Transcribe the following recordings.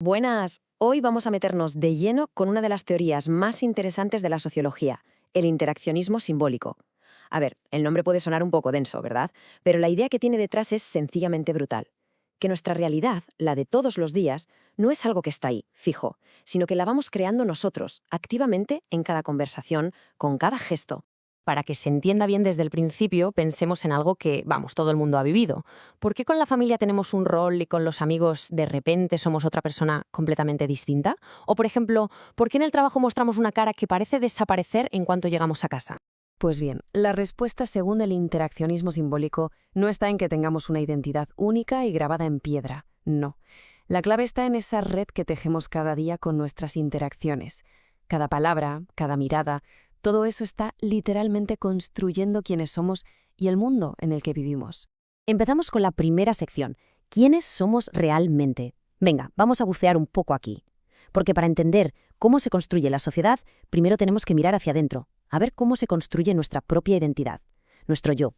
Buenas, hoy vamos a meternos de lleno con una de las teorías más interesantes de la sociología, el interaccionismo simbólico. A ver, el nombre puede sonar un poco denso, ¿verdad? Pero la idea que tiene detrás es sencillamente brutal. Que nuestra realidad, la de todos los días, no es algo que está ahí, fijo, sino que la vamos creando nosotros, activamente, en cada conversación, con cada gesto. Para que se entienda bien desde el principio, pensemos en algo que, vamos, todo el mundo ha vivido. ¿Por qué con la familia tenemos un rol y con los amigos de repente somos otra persona completamente distinta? O, por ejemplo, ¿por qué en el trabajo mostramos una cara que parece desaparecer en cuanto llegamos a casa? Pues bien, la respuesta según el interaccionismo simbólico no está en que tengamos una identidad única y grabada en piedra, no. La clave está en esa red que tejemos cada día con nuestras interacciones. Cada palabra, cada mirada, todo eso está literalmente construyendo quiénes somos y el mundo en el que vivimos. Empezamos con la primera sección. ¿Quiénes somos realmente? Venga, vamos a bucear un poco aquí. Porque para entender cómo se construye la sociedad, primero tenemos que mirar hacia adentro, a ver cómo se construye nuestra propia identidad, nuestro yo.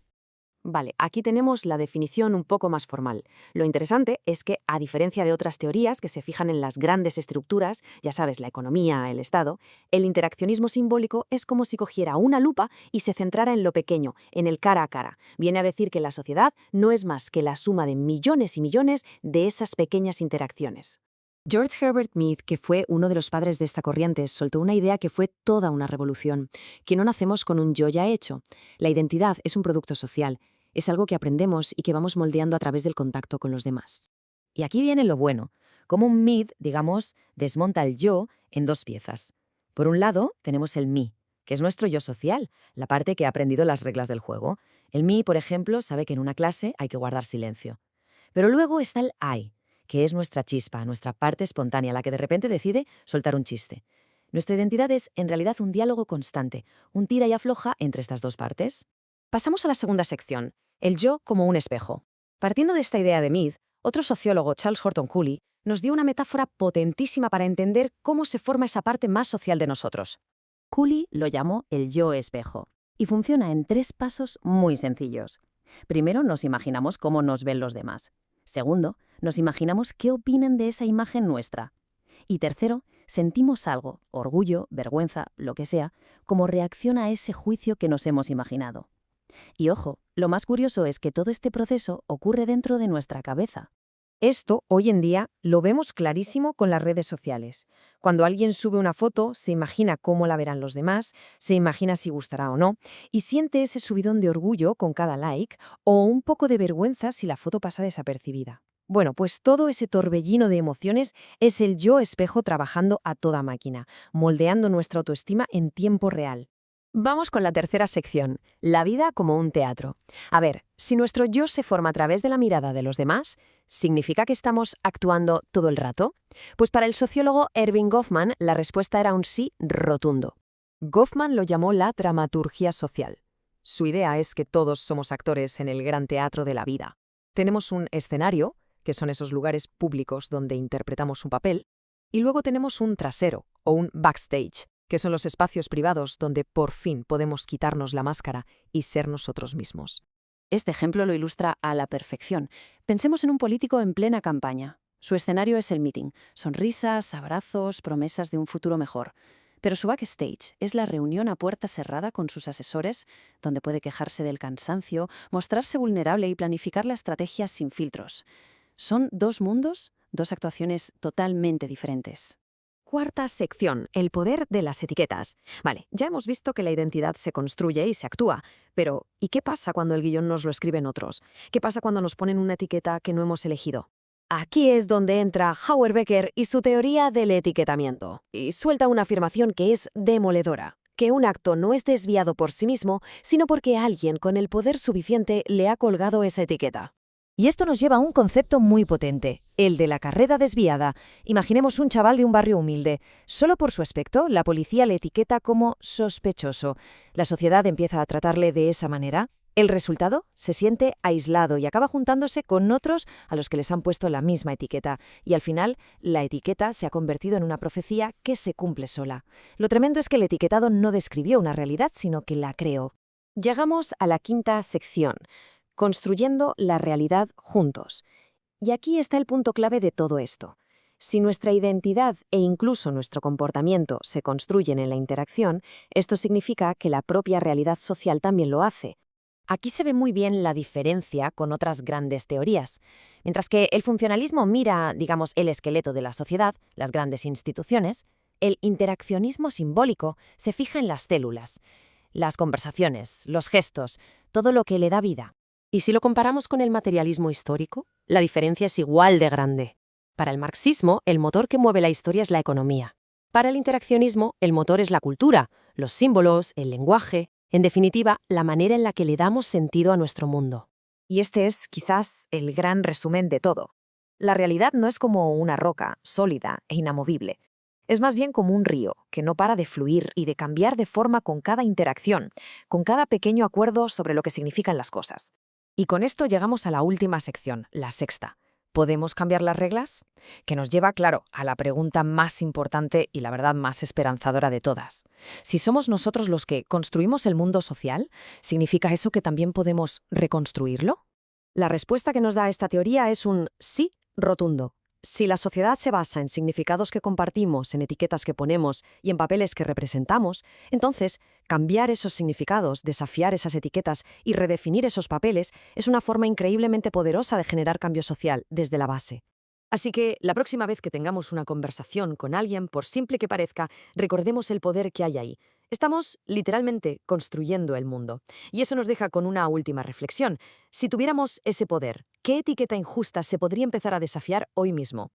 Vale, aquí tenemos la definición un poco más formal. Lo interesante es que, a diferencia de otras teorías que se fijan en las grandes estructuras, ya sabes, la economía, el Estado, el interaccionismo simbólico es como si cogiera una lupa y se centrara en lo pequeño, en el cara a cara. Viene a decir que la sociedad no es más que la suma de millones y millones de esas pequeñas interacciones. George Herbert Mead, que fue uno de los padres de esta corriente, soltó una idea que fue toda una revolución, que no nacemos con un yo ya hecho. La identidad es un producto social, es algo que aprendemos y que vamos moldeando a través del contacto con los demás. Y aquí viene lo bueno, como un Mead, digamos, desmonta el yo en dos piezas. Por un lado, tenemos el mí, que es nuestro yo social, la parte que ha aprendido las reglas del juego. El mí, por ejemplo, sabe que en una clase hay que guardar silencio. Pero luego está el I, que es nuestra chispa, nuestra parte espontánea, la que de repente decide soltar un chiste. Nuestra identidad es, en realidad, un diálogo constante, un tira y afloja entre estas dos partes. Pasamos a la segunda sección, el yo como un espejo. Partiendo de esta idea de Mead, otro sociólogo, Charles Horton Cooley, nos dio una metáfora potentísima para entender cómo se forma esa parte más social de nosotros. Cooley lo llamó el yo espejo, y funciona en tres pasos muy sencillos. Primero, nos imaginamos cómo nos ven los demás. Segundo, nos imaginamos qué opinan de esa imagen nuestra. Y tercero, sentimos algo, orgullo, vergüenza, lo que sea, como reacción a ese juicio que nos hemos imaginado. Y ojo, lo más curioso es que todo este proceso ocurre dentro de nuestra cabeza. Esto, hoy en día, lo vemos clarísimo con las redes sociales. Cuando alguien sube una foto, se imagina cómo la verán los demás, se imagina si gustará o no, y siente ese subidón de orgullo con cada like o un poco de vergüenza si la foto pasa desapercibida. Bueno, pues todo ese torbellino de emociones es el yo espejo trabajando a toda máquina, moldeando nuestra autoestima en tiempo real. Vamos con la tercera sección, la vida como un teatro. A ver, si nuestro yo se forma a través de la mirada de los demás, ¿significa que estamos actuando todo el rato? Pues para el sociólogo Erving Goffman, la respuesta era un sí rotundo. Goffman lo llamó la dramaturgia social. Su idea es que todos somos actores en el gran teatro de la vida. Tenemos un escenario, que son esos lugares públicos donde interpretamos un papel, y luego tenemos un trasero, o un backstage, que son los espacios privados donde por fin podemos quitarnos la máscara y ser nosotros mismos. Este ejemplo lo ilustra a la perfección. Pensemos en un político en plena campaña. Su escenario es el meeting, sonrisas, abrazos, promesas de un futuro mejor. Pero su backstage es la reunión a puerta cerrada con sus asesores, donde puede quejarse del cansancio, mostrarse vulnerable y planificar la estrategia sin filtros. Son dos mundos, dos actuaciones totalmente diferentes. Cuarta sección, el poder de las etiquetas. Vale, ya hemos visto que la identidad se construye y se actúa, pero ¿y qué pasa cuando el guión nos lo escriben otros? ¿Qué pasa cuando nos ponen una etiqueta que no hemos elegido? Aquí es donde entra Howard Becker y su teoría del etiquetamiento, y suelta una afirmación que es demoledora, que un acto no es desviado por sí mismo, sino porque alguien con el poder suficiente le ha colgado esa etiqueta. Y esto nos lleva a un concepto muy potente, el de la carrera desviada. Imaginemos un chaval de un barrio humilde. Solo por su aspecto, la policía le etiqueta como sospechoso. La sociedad empieza a tratarle de esa manera. El resultado, se siente aislado y acaba juntándose con otros a los que les han puesto la misma etiqueta. Y al final, la etiqueta se ha convertido en una profecía que se cumple sola. Lo tremendo es que el etiquetado no describió una realidad, sino que la creó. Llegamos a la quinta sección, construyendo la realidad juntos. Y aquí está el punto clave de todo esto. Si nuestra identidad e incluso nuestro comportamiento se construyen en la interacción, esto significa que la propia realidad social también lo hace. Aquí se ve muy bien la diferencia con otras grandes teorías. Mientras que el funcionalismo mira, digamos, el esqueleto de la sociedad, las grandes instituciones, el interaccionismo simbólico se fija en las células, las conversaciones, los gestos, todo lo que le da vida. Y si lo comparamos con el materialismo histórico, la diferencia es igual de grande. Para el marxismo, el motor que mueve la historia es la economía. Para el interaccionismo, el motor es la cultura, los símbolos, el lenguaje, en definitiva, la manera en la que le damos sentido a nuestro mundo. Y este es, quizás, el gran resumen de todo. La realidad no es como una roca, sólida e inamovible. Es más bien como un río, que no para de fluir y de cambiar de forma con cada interacción, con cada pequeño acuerdo sobre lo que significan las cosas. Y con esto llegamos a la última sección, la sexta. ¿Podemos cambiar las reglas? Que nos lleva, claro, a la pregunta más importante y la verdad más esperanzadora de todas. Si somos nosotros los que construimos el mundo social, ¿significa eso que también podemos reconstruirlo? La respuesta que nos da esta teoría es un sí rotundo. Si la sociedad se basa en significados que compartimos, en etiquetas que ponemos y en papeles que representamos, entonces cambiar esos significados, desafiar esas etiquetas y redefinir esos papeles es una forma increíblemente poderosa de generar cambio social desde la base. Así que la próxima vez que tengamos una conversación con alguien, por simple que parezca, recordemos el poder que hay ahí. Estamos literalmente construyendo el mundo. Y eso nos deja con una última reflexión. Si tuviéramos ese poder, ¿qué etiqueta injusta se podría empezar a desafiar hoy mismo?